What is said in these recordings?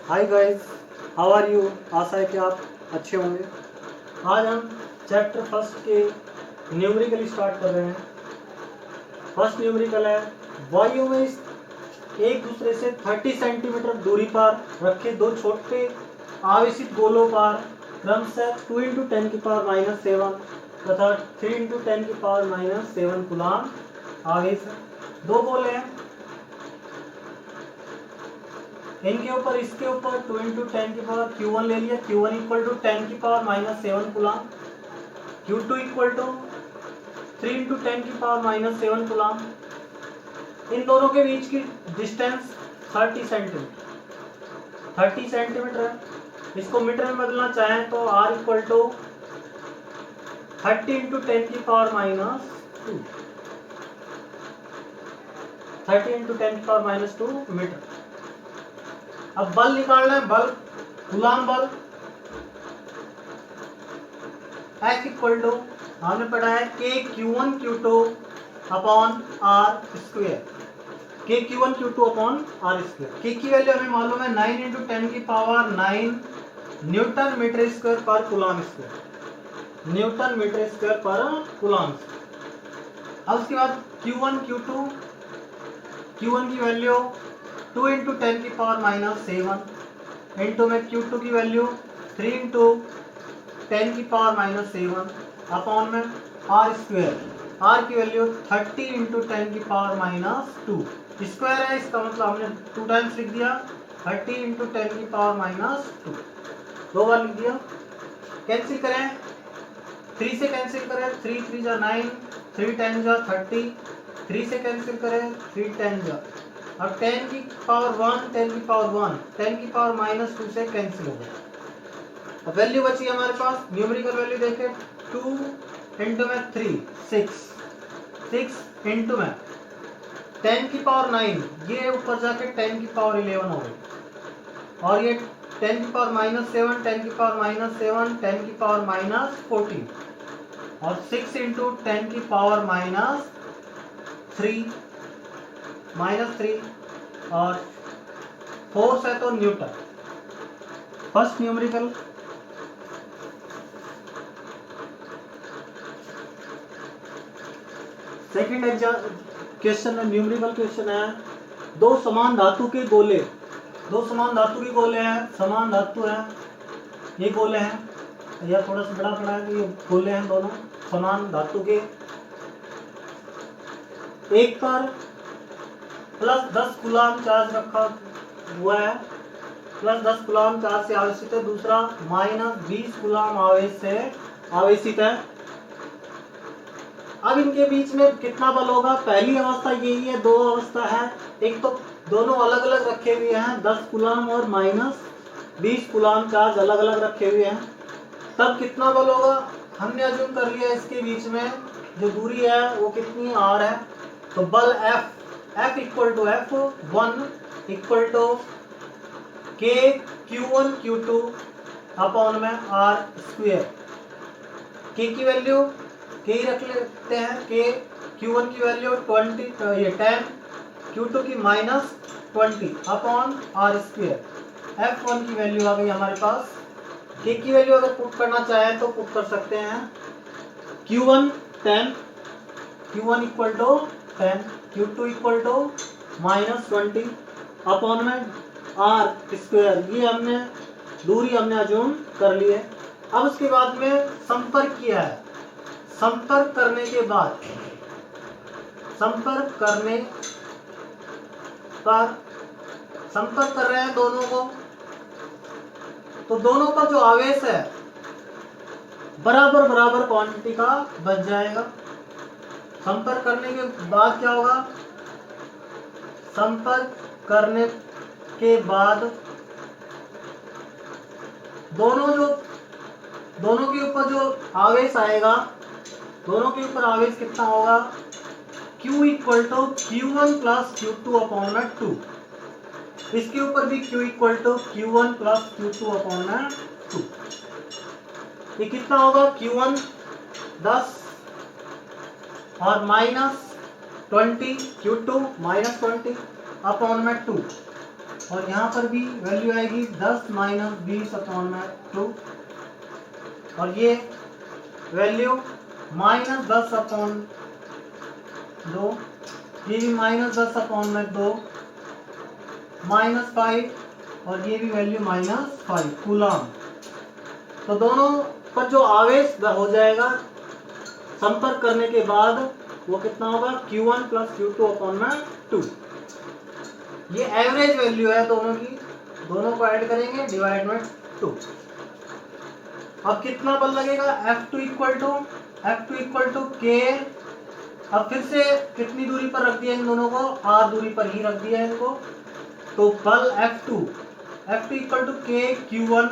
Hi guys, how are you. आशा है कि आप अच्छे होंगे। आज हम चैप्टर फर्स्ट के न्यूमेरिकल स्टार्ट कर रहे हैं। फर्स्ट न्यूमेरिकल है वायु में एक दूसरे से 30 सेंटीमीटर दूरी पर रखे दो छोटे आवेशित गोलों पर क्रमशः 2 इंटू 10 की पावर -7 तथा 3 इंटू 10 की पावर -7 कूलाम आवेश है। दो गोले हैं, इनके ऊपर इसके ऊपर 2 इंटू 10 की पावर Q1 ले लिया। Q1 इक्वल टू 10 की power -7 coulomb, Q2 equal to 3 into 10 की पावर -7 कूलाम। इन दोनों के बीच की डिस्टेंस 30 सेंटीमीटर है। इसको मीटर में बदलना चाहें तो R इक्वल टू 30 इंटू 10 की पावर -2, 30 इंटू 10 की पावर -2 मीटर। अब बल निकालना है, बल कूलाम बल F इक्वल टू हमने पढ़ा है K Q1 Q2 upon R square, K Q1 Q2 upon R square. K की वैल्यू हमें मालूम है 9 इंटू 10 की पावर 9 न्यूटन मीटर स्क्वायर पर coulomb square, newton metre square पर कूलाम स्क्वायर। अब उसके बाद Q1 Q2, Q1 की वैल्यू 2 इंटू 10 की पावर -7 इंटू में Q2 की वैल्यू 3 इंटू 10 की पावर -7 अपॉन में R स्क्वेयर, R की वैल्यू 30 इंटू 10 की पावर -2 स्क्वायर है, इसका मतलब हमने 2 टाइम्स लिख दिया। 30 इंटू 10 की पावर -2 दो बार लिख दिया। कैंसिल करें, 3 से कैंसिल करें, 3 3 जा 9, 3 10 जा 30, 3 से कैंसिल करें, 3 10 जा। अब 10 की पावर 1, 10 की पावर 1, 10 की पावर -2 से कैंसिल हो गया। अब वैल्यू बची हमारे पास, न्यूमेरिकल वैल्यू देखें 2 इंटू में 3 6 इंटू में 10 की पावर 9, ये ऊपर जाके 10 की पावर 11 हो गई, और ये 10 की पावर -7, 10 की पावर -7, 10 की पावर -14 और 6 इंटू 10 की पावर -3 और 4 है तो Newton. First numerical. Second exam question में न्यूमेरिकल क्वेश्चन है, दो समान धातु के गोले, दो समान धातु के गोले हैं, समान धातु है, ये गोले हैं, यह थोड़ा सा बड़ा पड़ा है कि ये गोले हैं दोनों समान धातु के। एक पर +10 कूलाम चार्ज रखा हुआ है, +10 कूलाम चार्ज से आवेशित है, दूसरा -20 कूलाम आवेश से आवेशित है। अब इनके बीच में कितना बल होगा। पहली अवस्था यही है, दो अवस्था है, एक तो दोनों अलग अलग रखे हुए हैं, 10 कूलाम और -20 कूलाम चार्ज अलग अलग रखे हुए हैं, तब कितना बल होगा। हमने अज्यूम कर लिया इसके बीच में जो दूरी है वो कितनी R है, तो बल F equal to F1 equal to K Q1 Q2 upon में R स्क्वेयर। K की वैल्यू K रख लेते हैं, K Q1 की वैल्यू 10, Q2 की -20 अपॉन R स्क्वेयर। F1 की वैल्यू आ गई हमारे पास। K की वैल्यू अगर पुट करना चाहें तो पुट कर सकते हैं, Q1 10, Q1 equal to 10, Q2 equal to -20 upon में R स्क्वेयर। ये हमने दूरी हमने अज्यूम कर ली है। अब उसके बाद में संपर्क किया है, संपर्क करने के बाद, संपर्क करने पर संपर्क कर रहे हैं दोनों को, तो दोनों का जो आवेश है बराबर बराबर क्वांटिटी का बच जाएगा। संपर्क करने के बाद क्या होगा, संपर्क करने के बाद दोनों के ऊपर जो आवेश आएगा, दोनों के ऊपर आवेश कितना होगा, Q equal to Q1 plus Q2 upon में 2। इसके ऊपर भी Q equal to Q1 plus Q2 upon में 2। ये कितना होगा, Q1 10 और -20, Q2 -20 अपॉन में 2। और यहाँ पर भी वैल्यू आएगी 10 माइनस 20/2 और ये वैल्यू -10/2, ये भी -10/2 -5 और ये भी वैल्यू -5 कूलम। तो दोनों पर जो आवेश हो जाएगा संपर्क करने के बाद वो कितना होगा Q1 + Q2/2। ये एवरेज वैल्यू है दोनों की, दोनों को ऐड करेंगे डिवाइड बाय 2। अब कितना बल लगेगा F2 = K। अब फिर से कितनी दूरी पर रख दिया इन दोनों को, R दूरी पर ही रख दिया इनको। तो बल F2 = K Q1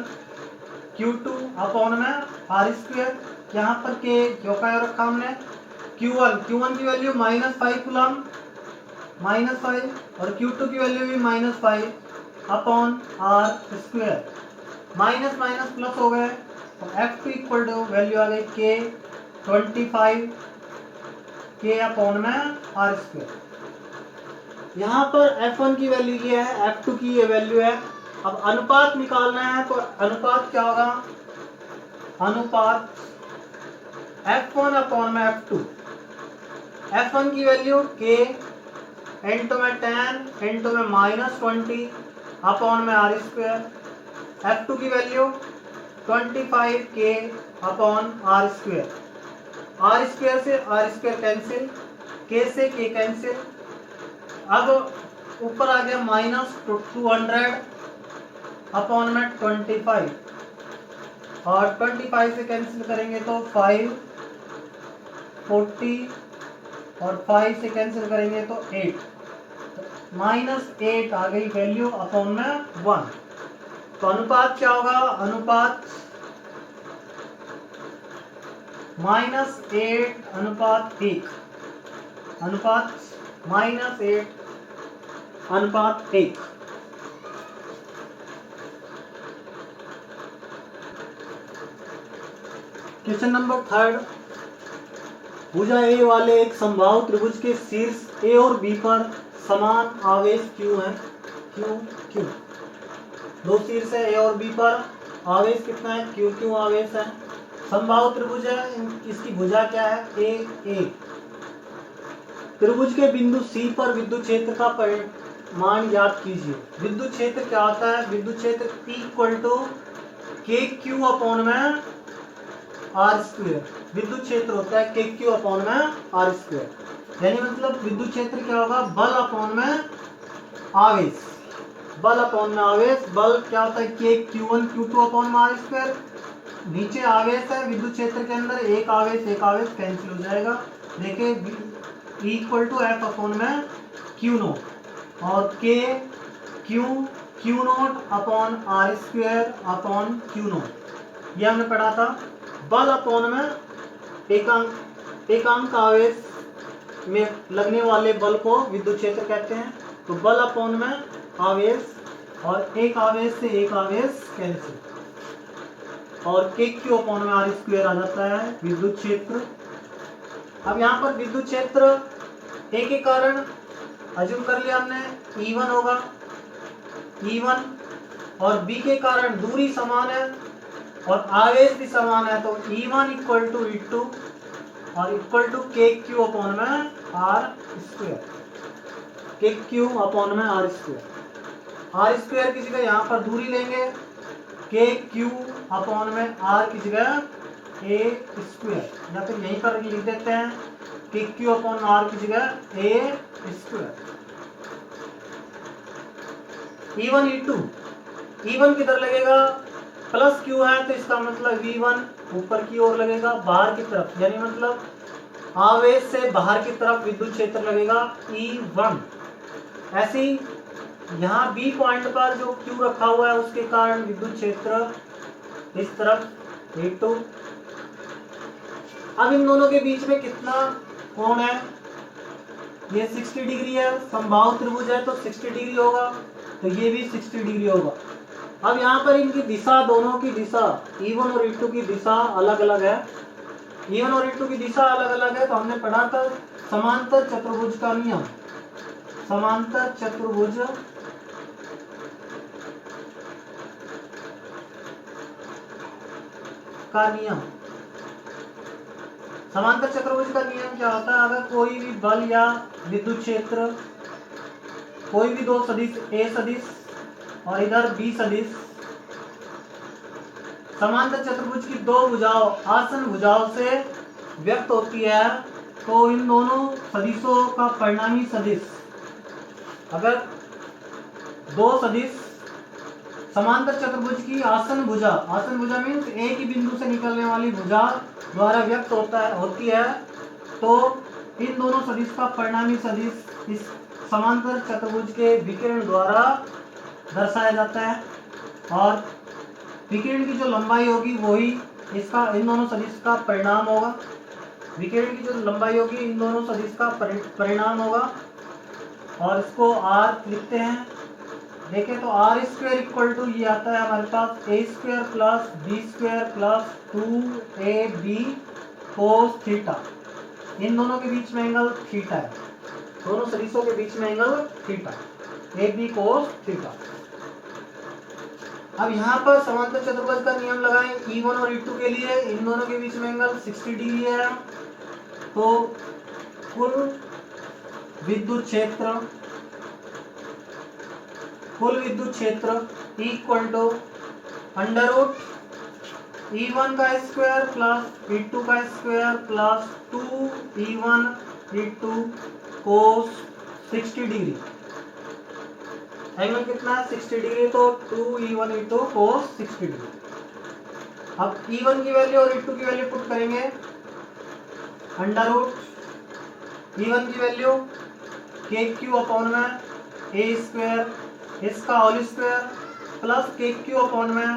Q2/R²। यहाँ पर K जो का रखा हमने, Q1 की वैल्यू -5 कूलम, -5 और Q2 की वैल्यू भी -5/R²। माइनस माइनस प्लस हो गए तो F2 वैल्यू आ गई K 25 K/R²। यहाँ पर F1 की वैल्यू ये है, F2 की ये वैल्यू है। अब अनुपात निकालना है तो अनुपात क्या होगा, अनुपात F1/F2। F1 की वैल्यू K × 10 × -20/R²। F2 की वैल्यू 25 K/R²। R² से R² कैंसिल, K से K कैंसिल। अब ऊपर आ गया -200/25 और 25 से कैंसिल करेंगे तो 5, 40 और 5 से कैंसिल करेंगे तो 8, -8 आ गई वैल्यू अपॉन में 1। तो अनुपात क्या होगा, अनुपात -8/1, अनुपात -8/1। Question number 3। भुजा ए वाले एक समबाहु त्रिभुज के शीर्ष ए और बी पर समान आवेश Q है। Q दो शीर्ष है ए और बी पर, आवेश कितना है Q आवेश है। समबाहु त्रिभुज है, इसकी भुजा क्या है ए। त्रिभुज के बिंदु C पर विद्युत क्षेत्र का मान ज्ञात कीजिए। विद्युत क्षेत्र क्या होता है, विद्युत क्षेत्र P = KQ/R²। विद्युत क्षेत्र होता है KQ/R²। यानी मतलब विद्युत क्षेत्र क्या होगा, बल अपॉन में आवेश। बल अपॉन में आवेश, बल क्या होता है Q1 Q2/R²। नीचे आवेश है विद्युत क्षेत्र के अंदर, एक आवेश कैंसिल हो जाएगा। देखिए E = F/Q0 और Q0/R²/Q0 ये हमने पढ़ा था। बल अपॉन में एकांक आवेश में लगने वाले बल को विद्युत क्षेत्र कहते हैं। तो बल अपॉन में आवेश और एक आवेश से एक आवेश कैंसिल और KQ/R² आ जाता है विद्युत क्षेत्र। अब यहाँ पर विद्युत क्षेत्र A के कारण अज्यूम कर लिया हमने E1 होगा, E1 और B के कारण दूरी समान है और आवेश भी समान है। तो E1 = E2 और KQ/R²। KQ/R²। R² की जगह यहाँ पर दूरी लेंगे, KQ/R की जगह A² या फिर यहीं पर लिख देते हैं KQ/R की जगह A²। E1 E2 किधर लगेगा, प्लस Q है तो इसका मतलब V1 ऊपर की ओर लगेगा बाहर की तरफ, यानी मतलब आवेश से बाहर की तरफ विद्युत क्षेत्र लगेगा E1। ऐसे ही यहाँ B पॉइंट पर जो Q रखा हुआ है उसके कारण विद्युत क्षेत्र इस तरफ E2। अब इन दोनों के बीच में कितना कोण है, ये 60 डिग्री है। समबाहु त्रिभुज है तो 60 डिग्री होगा, तो ये भी 60 डिग्री होगा। अब यहाँ पर इनकी दिशा, दोनों की दिशा E1 और E2 की दिशा अलग अलग है। E1 और E2 की दिशा अलग अलग है तो हमने पढ़ा था समांतर चतुर्भुज का नियम। समांतर चतुर्भुज का नियम। समांतर चतुर्भुज का नियम क्या होता है? अगर कोई भी बल या विद्युत क्षेत्र, कोई भी दो सदिश ए सदिश और इधर बी सदिश समांतर चतुर्भुज की दो भुजाओं आसन भुजाओं से व्यक्त होती है, तो इन दोनों सदिशों का परिणामी सदिश, अगर दो सदिश समांतर चतुर्भुज की आसन भुजा मीन्स एक ही बिंदु से निकलने वाली भुजा द्वारा व्यक्त होती है, तो इन दोनों सदिश का परिणामी सदिश इस समांतर चतुर्भुज के विकिरण द्वारा दर्शाया जाता है, और विकिरण की जो लंबाई होगी वही इसका इन दोनों सदिश का परिणाम होगा। विकिरण की जो लंबाई होगी इन दोनों सदिश का परिणाम होगा, और इसको r लिखते हैं। देखें तो आर स्क्वायर इक्वल टू ये आता है हमारे पास A square plus B square plus 2ab cos theta. इन दोनों के बीच में एंगल थीटा है, दोनों सदिशों के बीच में angle theta, ab cos theta. अब यहाँ पर समांतर चतुर्भुज का नियम लगाएं E1 और E2 के लिए, इन दोनों के बीच में एंगल 60 डिग्री है, तो कुल विद्युत क्षेत्र equal to under root E1 का स्क्वायर प्लस E2 का स्क्वायर प्लस 2E1 E2 कोस 60 डिग्री। एंगल कितना है? 60 डिग्री, तो 2E1 E2 कोस 60 डिग्री। अब E1 की वैल्यू और E2 की वैल्यू पुट करेंगे, अंडर रूट E1 की वैल्यू KQ अपॉन में ए स्क्वायर इसका whole square plus KQ upon में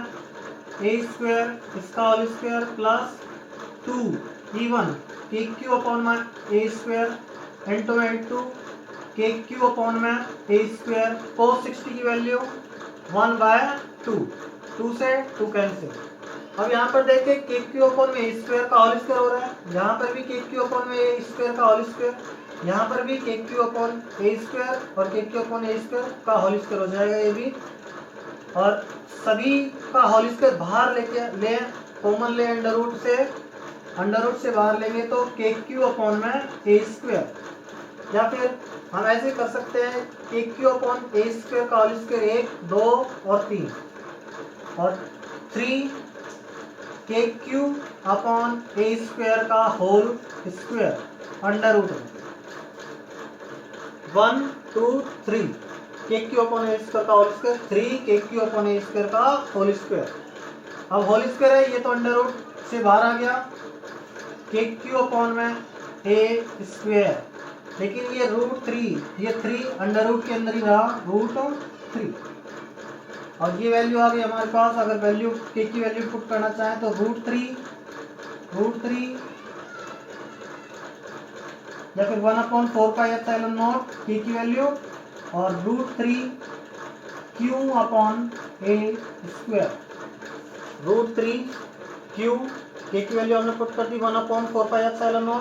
ए स्क्वायर इसका whole square plus 2E1 KQ upon में a square into KQ upon में ए स्क्वायर कोस 60 की वैल्यू 1/2, 2 से 2 कैंसिल। अब यहाँ पर देखें KQ अपॉन में ए स्क्वायर का होल स्क्वायर हो रहा है, यहाँ पर भी KQ अपॉन में ए स्क्वायर का होल स्क्वायर, यहाँ पर भी KQ अपॉन ए स्क्वायर और KQ अपॉन ए स्क्वायर का होल स्क्वायर हो जाएगा ये भी, और सभी का होल स्क्वायर बाहर ले कॉमन ले अंडर रूट से बाहर लेंगे तो KQ अपॉन में ए स्क्वायर, या फिर हम ऐसे कर सकते हैं KQ अपॉन ए स्क्वायर का होल स्क्वायर 1, 2 और 3 और 3 KQ अपॉन ए स्क्वायर का whole square under root 1, 2, 3 KQ upon A square का whole square 3 KQ upon A square का होल स्क्वायर। अब होल स्क्वायर है ये तो अंडर रूट से बाहर आ गया, KQ अपॉन में ए स्क्वायर, लेकिन ये √3 ये 3 अंडर रूट के अंदर ही रहा √3, और ये वैल्यू आ गई हमारे पास। अगर वैल्यू के की वैल्यू पुट करना चाहें तो √3 या फिर 1/4πε0 के की वैल्यू और √3 Q upon A square, √3 Q के की वैल्यू हमने पुट कर दी 1/4πε0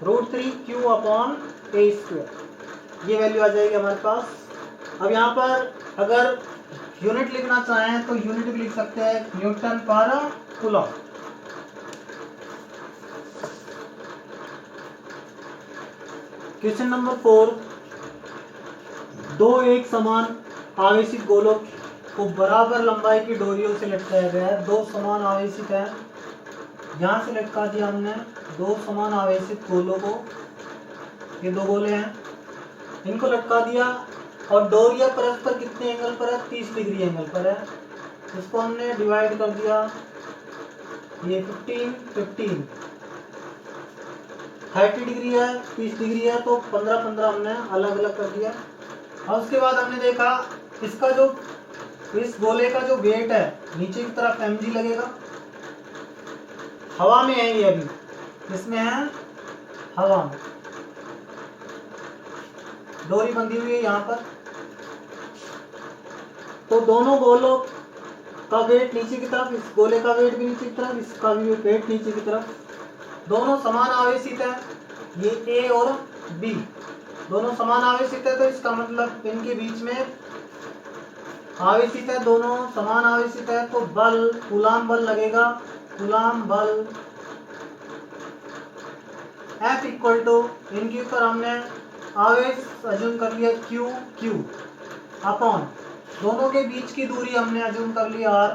√3 Q अपॉन ए स्क्वायर, ये वैल्यू आ जाएगी हमारे पास। अब यहाँ पर अगर यूनिट लिखना चाहें तो यूनिट भी लिख सकते हैं न्यूटन पर कूलम। क्वेश्चन नंबर 4, दो एक समान आवेशित गोलों को बराबर लंबाई की डोरियों से लटकाया गया है। दो समान आवेशित है, यहाँ से लटका दिया हमने दो समान आवेशित गोलों को, ये दो गोले हैं, इनको लटका दिया और डोरिया परस्पर कितने एंगल पर है? 30 डिग्री एंगल पर है। इसको हमने डिवाइड कर दिया, ये 15 30 डिग्री है, 30 डिग्री है, तो 15 हमने अलग अलग कर दिया। और उसके बाद हमने देखा इसका जो इस गोले का जो वेट है नीचे की तरफ mg लगेगा, हवा में है ये, अभी इसमें है हवा में, डोरी बंधी हुई है यहाँ पर, तो दोनों गोलों का वेट नीचे की तरफ, इस गोले का वेट भी नीचे की तरफ, इसका भी वेट नीचे की तरफ, दोनों समान आवेशित है, ये A और B दोनों समान आवेशित है, तो इसका मतलब इनके बीच में आवेशित है, दोनों समान आवेशित है, तो बल कूलाम बल लगेगा कूलाम बल F इक्वल टू, इनके ऊपर हमने आवेश अज्यूम कर लिया Q अपॉन दोनों के बीच की दूरी हमने अज्यूम कर ली R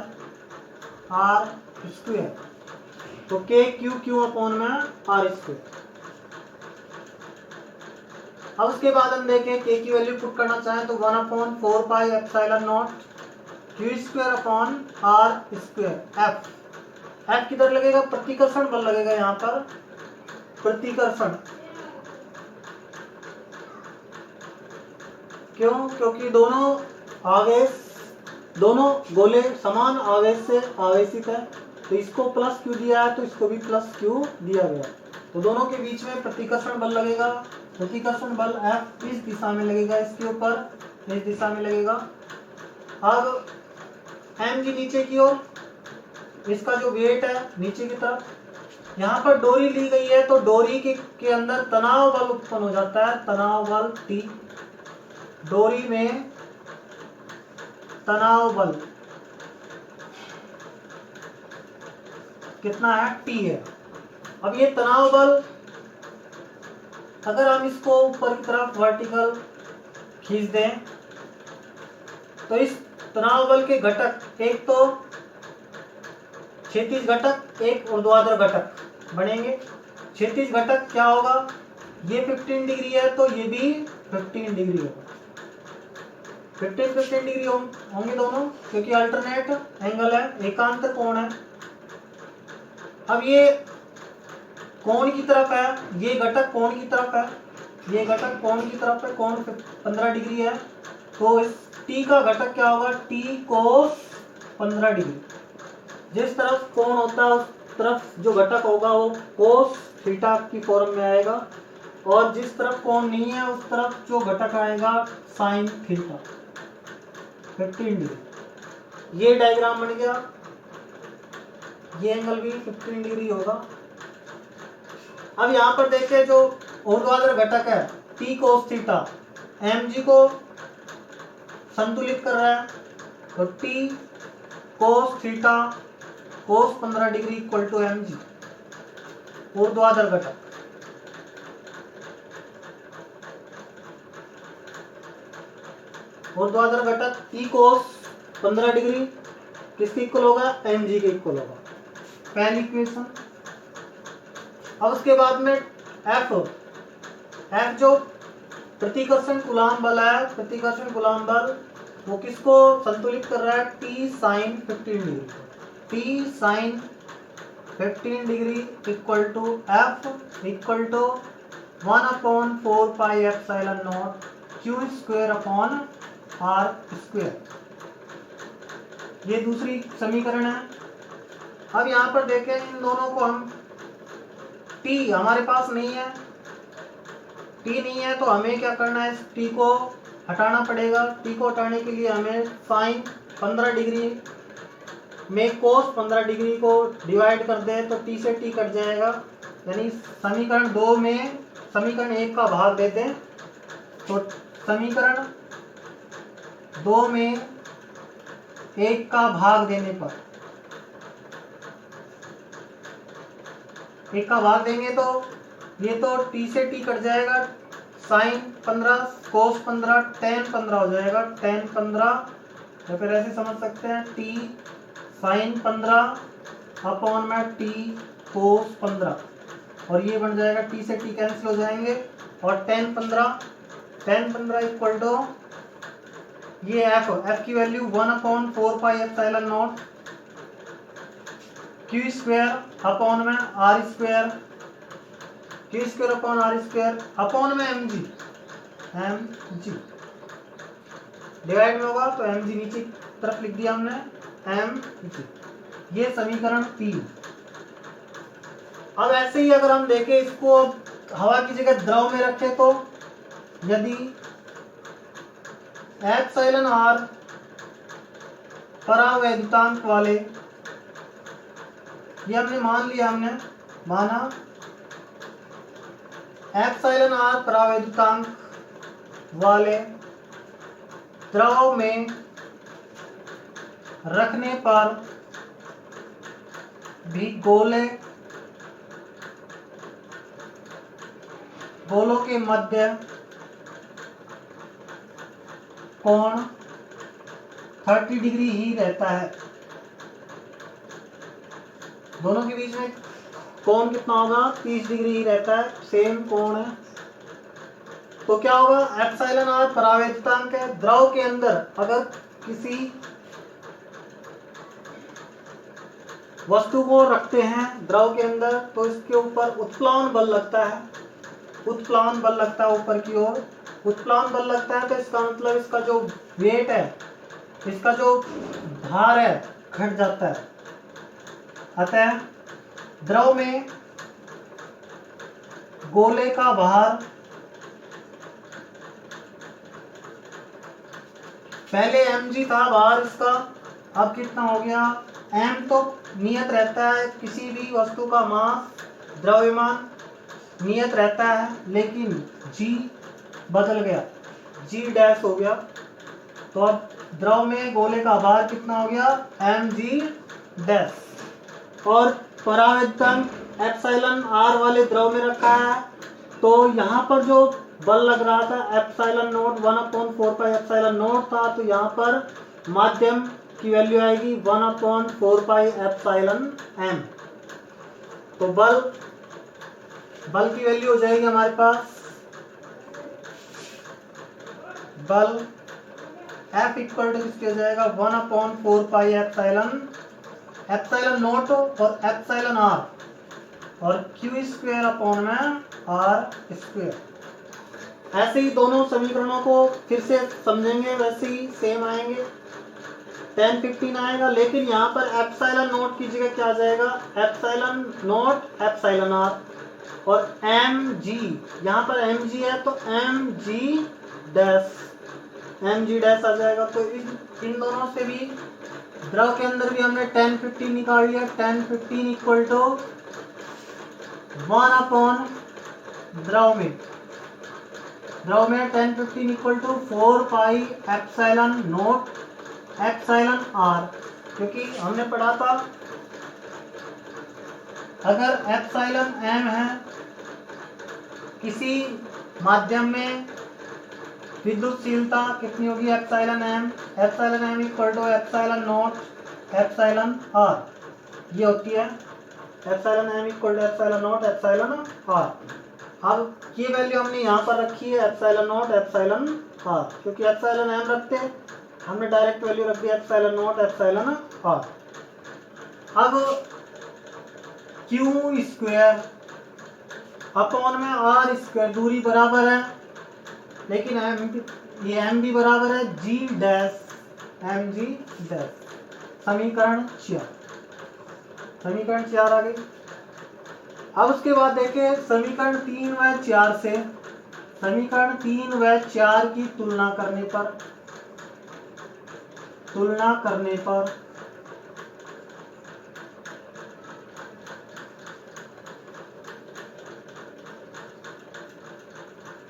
स्क्वायर, तो Q अपॉन में R स्क्वायर। अब उसके बाद हम देखें K की वैल्यू पुट करना चाहें तो 1/4 pi epsilon naught Q square upon R square. F किधर लगेगा, प्रतिकर्षण बल लगेगा यहाँ पर, प्रतिकर्षण। क्यों? क्योंकि दोनों गोले समान आवेश से आवेशित है, तो इसको प्लस क्यू दिया है तो इसको भी प्लस क्यू दिया गया, तो दोनों के बीच में प्रतिकर्षण बल लगेगा। प्रतिकर्षण बल F इस दिशा में लगेगा, इसके ऊपर इस दिशा में लगेगा। अब mg नीचे की ओर, इसका जो वेट है नीचे की तरफ, यहाँ पर डोरी ली गई है तो डोरी के अंदर तनाव बल उत्पन्न हो जाता है, तनाव बल T। डोरी में तनाव बल कितना है, T है। अब ये तनाव बल अगर हम इसको ऊपर की तरफ वर्टिकल खींच दें तो इस तनाव बल के घटक, एक तो क्षैतिज घटक, एक ऊर्ध्वाधर घटक बनेंगे। क्षैतिज घटक क्या होगा, ये 15 डिग्री है तो ये भी 15 डिग्री होगा, 15 डिग्री होंगे दोनों, क्योंकि अल्टरनेट एंगल है, एकांतर कोण है। अब ये कोण की तरफ है, ये घटक कोण की तरफ है, ये घटक कोण की तरफ है, कोण 15 डिग्री है, तो इस T का घटक क्या होगा, T कोस 15 डिग्री। जिस तरफ कोण होता है उस तरफ जो घटक होगा वो कोस थीटा की फॉर्म में आएगा, और जिस तरफ कोण नहीं है उस तरफ जो घटक आएगा साइन थीटा 15 डिग्री। ये डायग्राम बन गया, ये एंगल भी 15 डिग्री होगा। अब यहाँ पर देखिए जो ऊर्ध्वाधर घटक है T कोस थीटा mg को संतुलित कर रहा है, तो T cos theta cos 15 degree equal to mg, ऊर्ध्वाधर घटक। ऊर्ध्वाधर घटक T कोस 15 डिग्री किसके इक्वल होगा, mg के इक्वल होगा, पहली इक्वेशन। अब उसके बाद में F जो प्रतिकर्षण कूलाम बल है, प्रतिकर्षण कूलाम बल वो किसको संतुलित कर रहा है, T sine 15 degree, T sine 15 degree equal to F equal to 1/4 pi epsilon naught Q square upon R square. ये दूसरी समीकरण है। अब यहाँ पर देखें इन दोनों को हम, T हमारे पास नहीं है, T नहीं है तो हमें क्या करना है, इस T को हटाना पड़ेगा। T को हटाने के लिए हमें साइन 15 डिग्री में कोस 15 डिग्री को डिवाइड कर दें तो T से T कट जाएगा, यानी समीकरण 2 में समीकरण 1 का भाग देते हैं, तो समीकरण 2 में 1 का भाग देने पर, 1 का भाग देंगे तो ये तो T से T कट जाएगा, साइन 15 कोस 15 टेन 15 हो जाएगा, टेन 15, या फिर ऐसे समझ सकते हैं T साइन 15 अपॉन में T कोस 15, और ये बन जाएगा T से T कैंसिल हो जाएंगे, और टेन 15 इक्वल टू ये F की value 1/4 pi epsilon naught Q square upon में R square, Q square upon R square upon में mg डिवाइड में होगा तो mg नीचे तरफ लिख दिया हमने mg। ये समीकरण 3। अब ऐसे ही अगर हम देखें इसको हवा की जगह द्रव में रखें तो यदि एप्सिलॉन R परावैद्युतांक वाले, ये हमने मान लिया, हमने माना एप्सिलॉन R परावैद्युतांक वाले द्रव में रखने पर भी गोलों के मध्य कोण 30 डिग्री ही रहता है। दोनों के बीच में कोण कितना होगा? 30 डिग्री ही रहता है, सेम कोण है। तो क्या होगा? एप्सिलॉन आर परावैद्युतांक है। द्रव के अंदर अगर किसी वस्तु को रखते हैं द्रव के अंदर तो इसके ऊपर उत्प्लावन बल लगता है। उत्प्लावन बल लगता है ऊपर की ओर। उत्प्लावन बल लगता है तो इसका मतलब इसका जो वेट है, इसका जो भार है, घट जाता है। अतः द्रव में गोले का भार पहले mg था भार इसका, अब कितना हो गया? m तो नियत रहता है, किसी भी वस्तु का मास, द्रव्यमान नियत रहता है, लेकिन g बदल गया, g डैश हो गया। तो अब द्रव में गोले का भार कितना हो गया? mg dash. और परावैद्युतांक एप्सिलॉन आर वाले द्रव में रखा है, तो यहाँ पर जो बल लग रहा था epsilon note 1/4 pi epsilon note था, तो यहाँ पर माध्यम की वैल्यू आएगी 1/4 पाई एप्सिलॉन m। तो बल की वैल्यू हो जाएगी हमारे पास, बल F इक्वल टू किसके हो जाएगा? 1/4 पाई एप्सिलॉन नोट और एप्सिलॉन आर और क्यू स्क्वायर अपॉन में आर स्क्वायर। ऐसे ही दोनों समीकरणों को फिर से समझेंगे, वैसे ही सेम आएंगे। 10-15 आएगा, लेकिन यहाँ पर एप्सिलॉन नोट की जगह क्या आ जाएगा? एप्सिलॉन नोट एप्सिलॉन आर और mg, यहाँ पर mg है तो mg डैश आ जाएगा। तो इन दोनों से भी द्रव के अंदर भी हमने 10-15 निकाल लिया। 10-15 इक्वल टू 1 अपॉन द्रव में 10-15 equal to 4 pi epsilon naught epsilon r, क्योंकि हमने पढ़ा था अगर एप्सिलॉन m है, किसी माध्यम में विद्युतशीलता कितनी होगी? Epsilon m equal to epsilon naught epsilon r, ये होती है epsilon m equal to epsilon naught epsilon r. अब ये वैल्यू हमने यहाँ पर रखी है एप्सिलॉन नोट एप्सिलॉन आर, क्योंकि एप्सिलॉन m रखते हैं, हमने डायरेक्ट वैल्यू रख दी एप्सिलॉन नोट एप्सिलॉन आर। अब क्यू स्क्वायर अपॉन में आर स्क्वायर, दूरी बराबर है, लेकिन ये m भी बराबर है g डैश mg डैश। समीकरण 4 आ गई। अब उसके बाद देखें समीकरण 3 व 4 से, समीकरण 3 व 4 की तुलना करने पर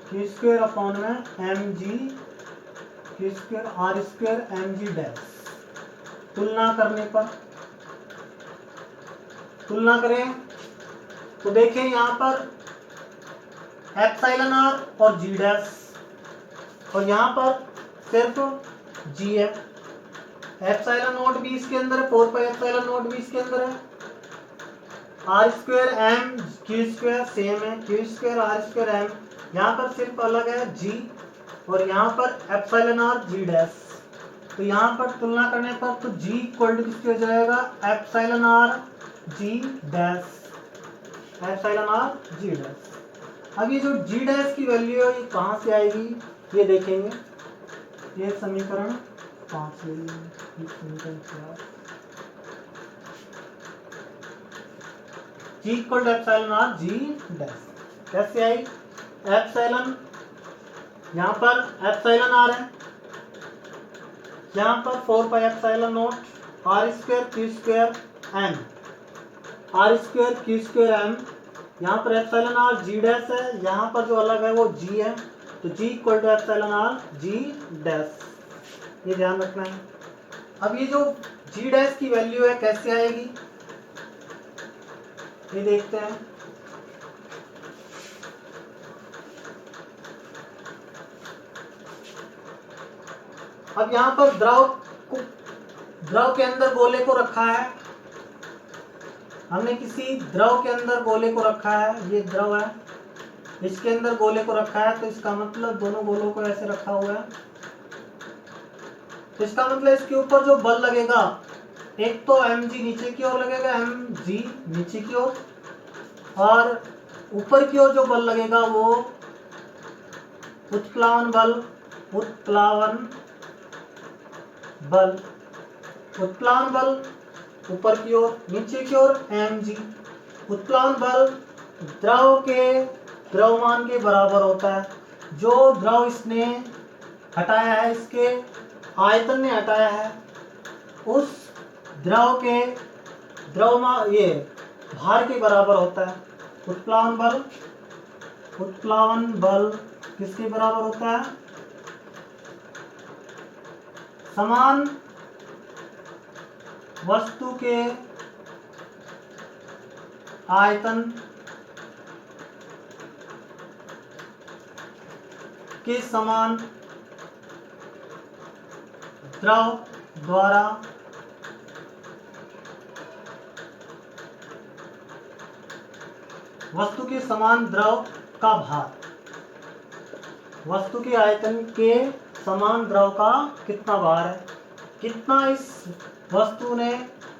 क्यू स्क्वायर अपॉन में mg Q square R square mg dash, तुलना करें तो देखें यहाँ पर एप्सिलॉन आर और जी डैश, और यहाँ पर सिर्फ जी है। एप्सिलॉन नोट भी इसके अंदर है, 4 पाई एप्सिलॉन नोट भी इसके अंदर है। R square M Q square same है, Q square R square M, यहाँ पर सिर्फ अलग है जी, और यहाँ पर एप्सिलॉन आर जी डैश। तो यहाँ पर तुलना करने पर तो जी इक्वल टू किसके हो जाएगा? एप्सिलॉन आर जी डैश, एप्सिलॉन आर जी डैश। अब ये जो जी डैश की वैल्यू है ये कहाँ से आएगी ये देखेंगे। ये समीकरण 5 ले लीजिए, समीकरण 4 g equal to epsilon R ji dash कैसे आई? एप्सिलॉन, यहाँ पर एप्सिलॉन आर है, यहाँ पर 4 pi epsilon naught R square Q square m, R square Q square M, यहाँ पर एप्सिलॉन आर जी डैश है, यहाँ पर जो अलग है वो जी है, तो g equal to epsilon R ji dash, ये ध्यान रखना है। अब ये जो जी डैश की वैल्यू है कैसे आएगी? ये देखते हैं। अब यहाँ पर द्रव के अंदर गोले को रखा है, हमने किसी द्रव के अंदर गोले को रखा है, ये द्रव है, इसके अंदर गोले को रखा है, तो इसका मतलब दोनों गोलों को ऐसे रखा हुआ है, तो इसका मतलब इसके ऊपर जो बल लगेगा, एक तो mg नीचे की ओर लगेगा, mg नीचे की ओर, और ऊपर की ओर जो बल लगेगा वो उत्प्लावन बल, उत्प्लावन बल, उत्प्लावन बल ऊपर की ओर, नीचे की ओर mg। उत्प्लावन बल द्रव के द्रव्यमान के बराबर होता है, जो द्रव इसने हटाया है, इसके आयतन ने हटाया है, उस द्रव के द्रव्यमान ये भार के बराबर होता है। उत्प्लावन बल किसके बराबर होता है? समान वस्तु के आयतन के समान द्रव द्वारा वस्तु के समान द्रव का भार, वस्तु के आयतन के समान द्रव का कितना भार है, कितना इस वस्तु ने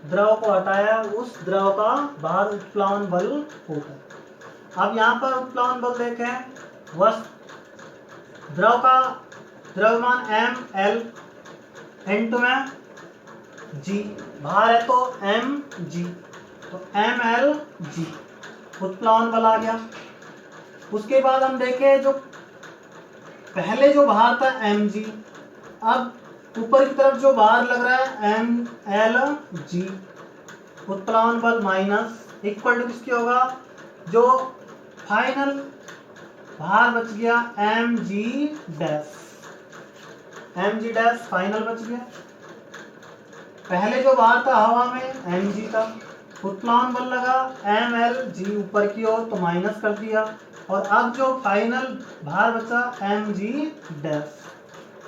द्रव को हटाया, उस द्रव का भार उत्प्लावन बल होता है। अब यहाँ पर उत्प्लावन बल देखें, द्रव का द्रव्यमान ml, N2 में g, भार है तो mg, तो mlg उत्प्लावन बल आ गया। उसके बाद हम देखें जो पहले जो भार था mg, अब ऊपर की तरफ जो भार लग रहा है mlg, उत्प्लावन बल माइनस इक्वल टू किसके होगा, जो फाइनल भार बच गया mg डैश फाइनल बच गया। पहले जो भार था हवा में mg था, उत्प्लावन बल लगा mlg ऊपर की ओर तो माइनस कर दिया, और अब जो फाइनल भार बचा mg डैश,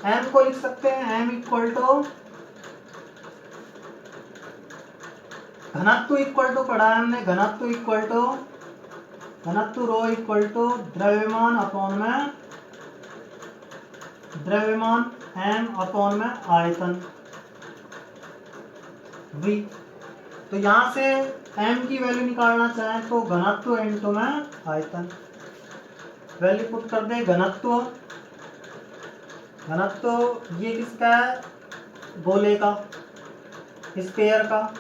m को लिख सकते हैं m इक्वल टू घनत्व इक्वल टू पढ़ा है हमने, घनत्व रो इक्वल टू द्रव्यमान अपॉन में द्रव्यमान m अपॉन में आयतन v। तो यहाँ से m की वैल्यू निकालना चाहें तो घनत्व इनटू में आयतन, वैल्यू पुट कर दे। घनत्व ये किसका है, गोले का, स्फीयर का,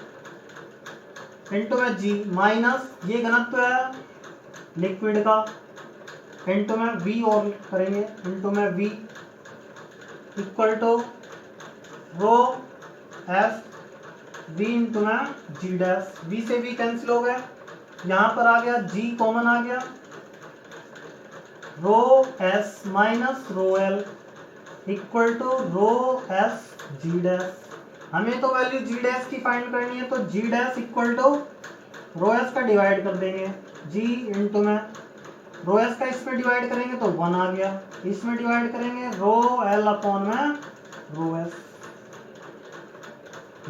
इनटू में g, माइनस ये घनत्व है लिक्विड का, इनटू में v और करेंगे, इनटू में v equal to rho f v into में g डैश, v से v कैंसिल हो गया, यहाँ पर आ गया g कॉमन आ गया, rho S minus rho L equal to rho S g dash. हमें तो वैल्यू g डैश की फाइंड करनी है, तो g dash equal to rho S का डिवाइड कर देंगे, g इंटू में रो एस का इसमें डिवाइड करेंगे तो 1 आ गया, इसमें डिवाइड करेंगे रो एल अपॉन में रो एस।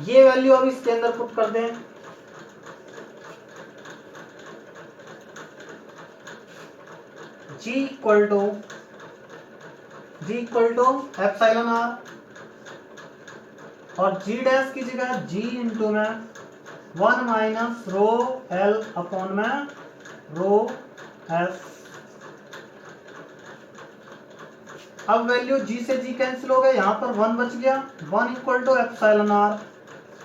ये वैल्यू अब इसके अंदर पुट कर दें, g equal to epsilon r, और g डैश की जगह g इंटू में 1 माइनस रो एल अपॉन में रो एस। अब वैल्यू g से g कैंसिल हो गया, यहाँ पर 1 बच गया, 1 equal to epsilon r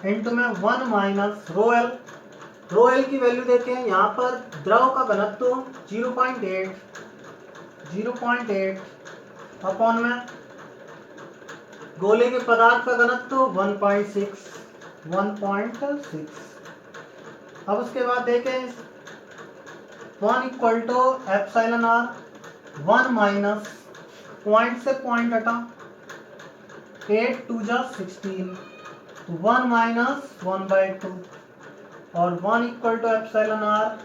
into में 1 माइनस रो एल की वैल्यू देखें, यहाँ पर द्रव का घनत्व 0.8 अपॉन में गोले के पदार्थ का घनत्व 1.6। अब उसके बाद देखें 1 equal to epsilon are, 1 minus point से पॉइंट हटा, 8 2 जा 16, 1 माइनस 1/2 और 1 इक्वल टू एप्सिलॉन आर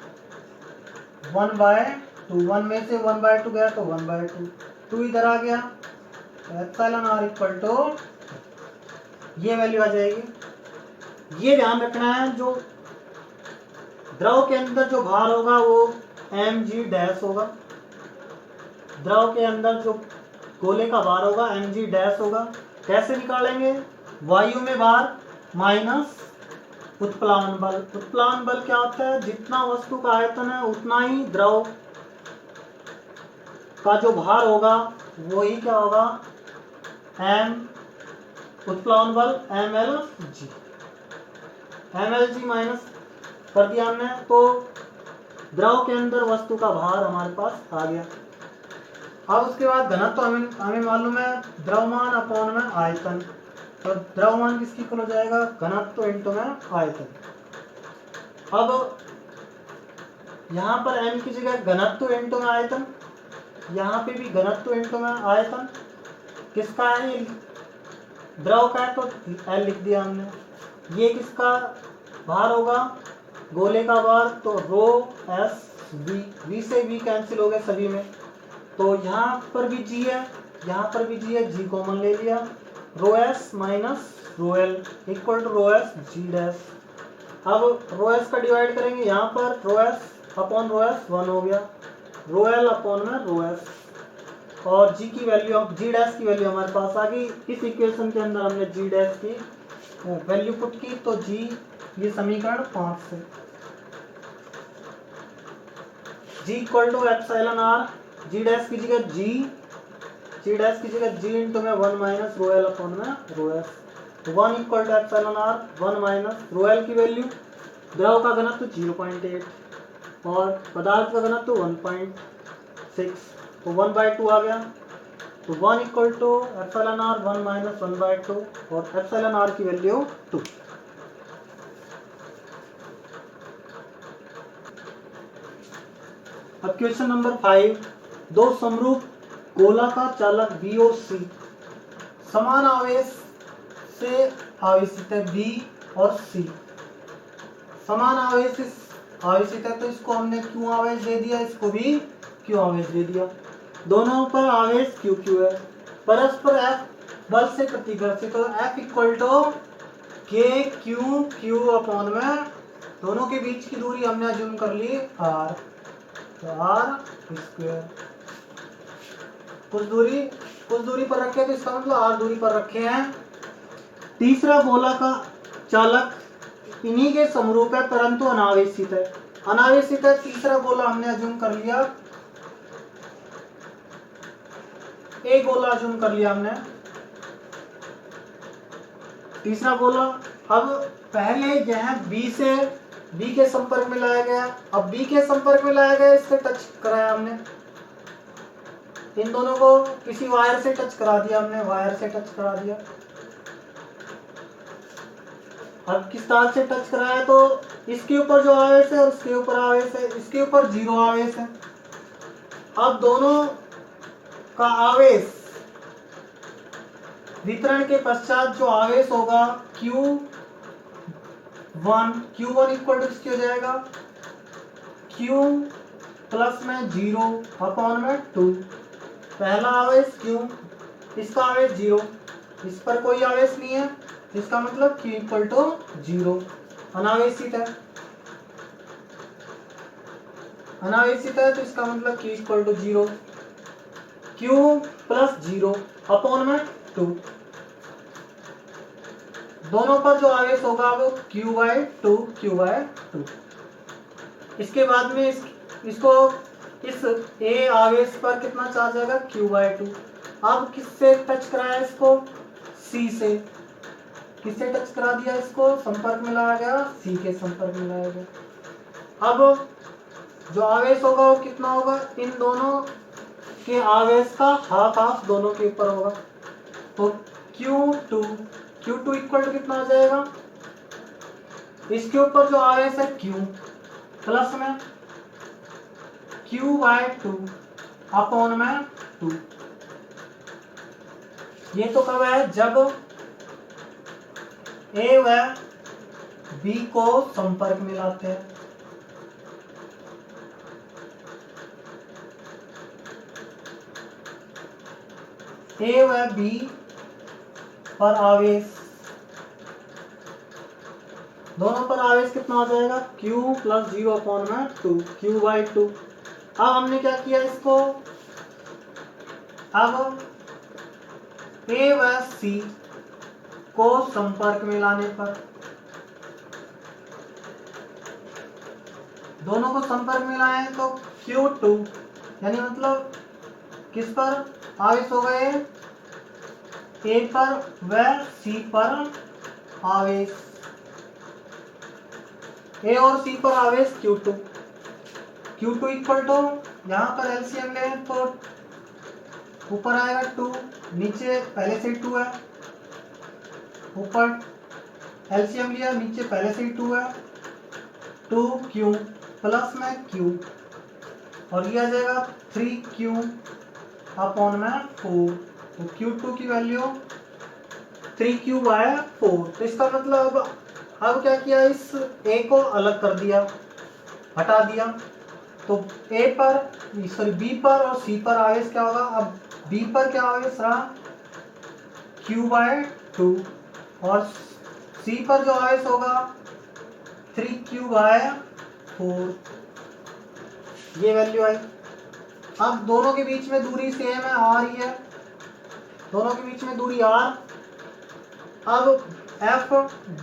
1/2, 1 में से 1/2 गया तो 1/2, 2 इधर आ गया तो एप्सिलॉन आर इक्वल टू ये वैल्यू आ जाएगी। ये ध्यान रखना है, जो द्रव के अंदर जो भार होगा वो mg डैश होगा, द्रव के अंदर जो गोले का भार होगा mg डैश होगा। कैसे निकालेंगे? वायु में भार माइनस उत्प्लावन बल। उत्प्लावन बल क्या होता है? जितना वस्तु का आयतन है उतना ही द्रव का जो भार होगा वो ही क्या होगा? m उत्प्लावन बल mlg, mlg माइनस कर दिया हमने, तो द्रव के अंदर वस्तु का भार हमारे पास आ गया। अब उसके बाद घनत्व तो हमें मालूम है, द्रव्यमान अपॉन में आयतन, तो द्रव्यमान किसकी इक्वल हो जाएगा? घनत्व इंटू में आयतन। अब यहाँ पर m की जगह घनत्व इंटू में आयतन, यहाँ पे भी घनत्व इंटू में आयतन। किसका है? ये द्रव का है तो L लिख दिया हमने। ये किसका भार होगा? गोले का भार, तो रो एस वी, वी से वी कैंसिल हो गए सभी में, तो यहाँ पर भी जी है, यहाँ पर भी जी है, जी कॉमन ले लिया, rho S minus rho L equal to rho S g dash. अब रो एस का डिवाइड करेंगे, यहाँ पर rho S upon rho S 1 हो गया, रो एल अपॉन में रो एस, और जी की वैल्यू, जी डैश की वैल्यू हमारे पास आ गई। इस इक्वेशन के अंदर हमने जी डैश की वैल्यू पुट की, तो जी, ये समीकरण 5 से G equal to epsilon R, ji dash की जगह जी, जी डैश की जगह जी इंटू में 1 माइनस रो एल अपॉन में rho S, 1 equal to epsilon are 1 minus rho L की वैल्यू, द्रव का घनत्व 0.8 और पदार्थ का घनत्व 1.6, तो 1/2 आ गया, तो 1 equal to epsilon are 1 minus 1/2 और एप्सिलॉन आर की वैल्यू 2। अब क्वेश्चन नंबर 5, दो समरूप गोलाकार चालक बी और सी समान आवेश से आवेशित है, बी और सी समान आवेशित है, तो इसको हमने क्यों आवेश दे दिया, इसको भी क्यों आवेश दे दिया। दोनों पर आवेश क्यू क्यू है, परस्पर एफ बल से प्रतिकर्षित, तो एफ इक्वल टू के क्यू क्यू अपॉन में दोनों के बीच की दूरी हमने अज्यूम कर ली आर, तो आर स्क्वायर, कुछ दूरी पर रखे, तो इसका मतलब आर दूरी पर रखे हैं। तीसरा गोला का चालक इन्हीं के समरूप है परंतु अनावेशित है, अनावेशित है, तीसरा गोला हमने अज्यूम कर लिया, एक गोला अज्यूम कर लिया हमने, तीसरा गोला। अब पहले यह बी के संपर्क में लाया गया, अब बी के संपर्क में लाया गया, इससे टच कराया हमने, इन दोनों को किसी वायर से टच करा दिया हमने, वायर से टच करा दिया। अब किस तार से टच कराया, तो इसके ऊपर जो आवेश है और इसके ऊपर आवेश है, इसके ऊपर 0 आवेश है। अब दोनों का आवेश वितरण के पश्चात जो आवेश होगा Q1 इक्वल टू किसकी हो जाएगा? Q प्लस में 0 अपॉन में 2, पहला आवेश Q, इसका आवेश 0, इस पर कोई आवेश नहीं है, इसका मतलब Q इक्वल टू 0, अनावेशित है, अनावेशित है, तो इसका मतलब Q equal to 0, Q plus 0 upon में 2, दोनों पर जो आवेश होगा वो Q/2। इसके बाद में इसको इस A आवेश पर कितना चार्ज आएगा? Q/2। अब किससे टच कराया इसको? C से, किससे टच करा दिया इसको? संपर्क में लाया गया, C के संपर्क में लाया गया। अब जो आवेश होगा वो कितना होगा? इन दोनों के आवेश का हाफ दोनों के ऊपर होगा, तो Q2 इक्वल टू कितना हो जाएगा? इसके ऊपर जो आवेश है Q प्लस में Q/2 अपॉन में 2। ये तो कब है? जब A व B को संपर्क में लाते हैं, ए व बी पर आवेश, दोनों पर आवेश कितना हो जाएगा, Q प्लस 0/2, Q/2। अब हमने क्या किया इसको, अब ए व सी को संपर्क में लाने पर, दोनों को संपर्क में लाए तो Q2 यानी मतलब किस पर आवेश हो गए, ए पर व सी पर आवेश, ए और सी पर आवेश Q2 इक्वल टू, यहाँ पर एलसीएम ले तो ऊपर आएगा 2, नीचे पहले से ही 2 है, ऊपर एलसीएम लिया, नीचे पहले से ही 2 है, 2Q प्लस में Q, और ये आ जाएगा 3Q अपॉन में 4, तो Q2 की वैल्यू 3Q/4। तो इसका मतलब अब क्या किया, इस A को अलग कर दिया, हटा दिया, तो A पर B पर और C पर आवेश क्या होगा, अब B पर क्या आवेश रहा, Q/2, और C पर जो आवेश होगा 3Q/4, ये वैल्यू आई। अब दोनों के बीच में दूरी सेम है, R ही है, दोनों के बीच में दूरी R। अब F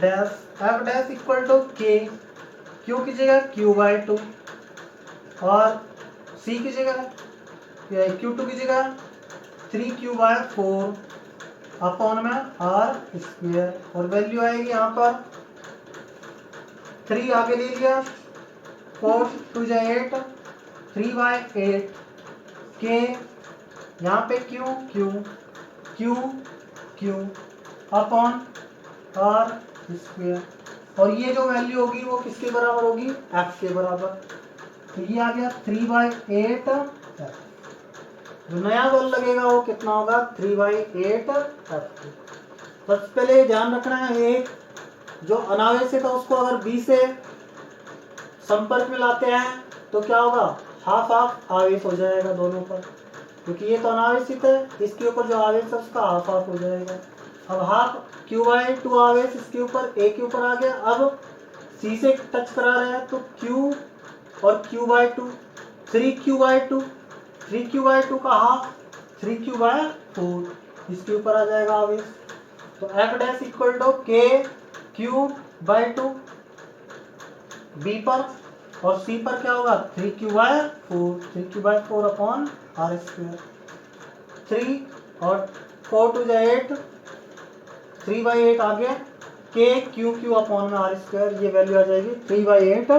dash equal to K, Q की जगह Q/2 और C की जगह Q2 की जगह 3Q/4 अपॉन में R², और वैल्यू आएगी यहाँ पर 3 आगे ले लिया, 4 2 जा 8, 3/8, K यहाँ पे Q अपॉन R², और ये जो वैल्यू होगी वो किसके बराबर होगी, F के बराबर। तो ये आ गया 3/8 F, जो नया बल लगेगा वो कितना होगा, 3/8 F। सबसे पहले ध्यान रखना है, एक जो अनावेशित है उसको अगर B से संपर्क में लाते हैं तो क्या होगा, हाफ आवेश हो जाएगा दोनों पर, क्योंकि ये तो अनावेशित है, इसके ऊपर जो आवेश है उसका हाफ हो जाएगा। अब हाफ Q/2 आवेश इसके ऊपर A के ऊपर आ गया, अब C से टच करा रहे हैं तो Q और Q/2, 3Q/2 का हाफ 3Q/4 इसके ऊपर आ जाएगा आवेश। तो F dash equal to K Q/2 B पर, और C पर क्या होगा 3Q/4 अपॉन R², 3 और 4 2 जा 8, 3/8 आ गया, K Q अपॉन में R², ये वैल्यू आ जाएगी 3/8 F।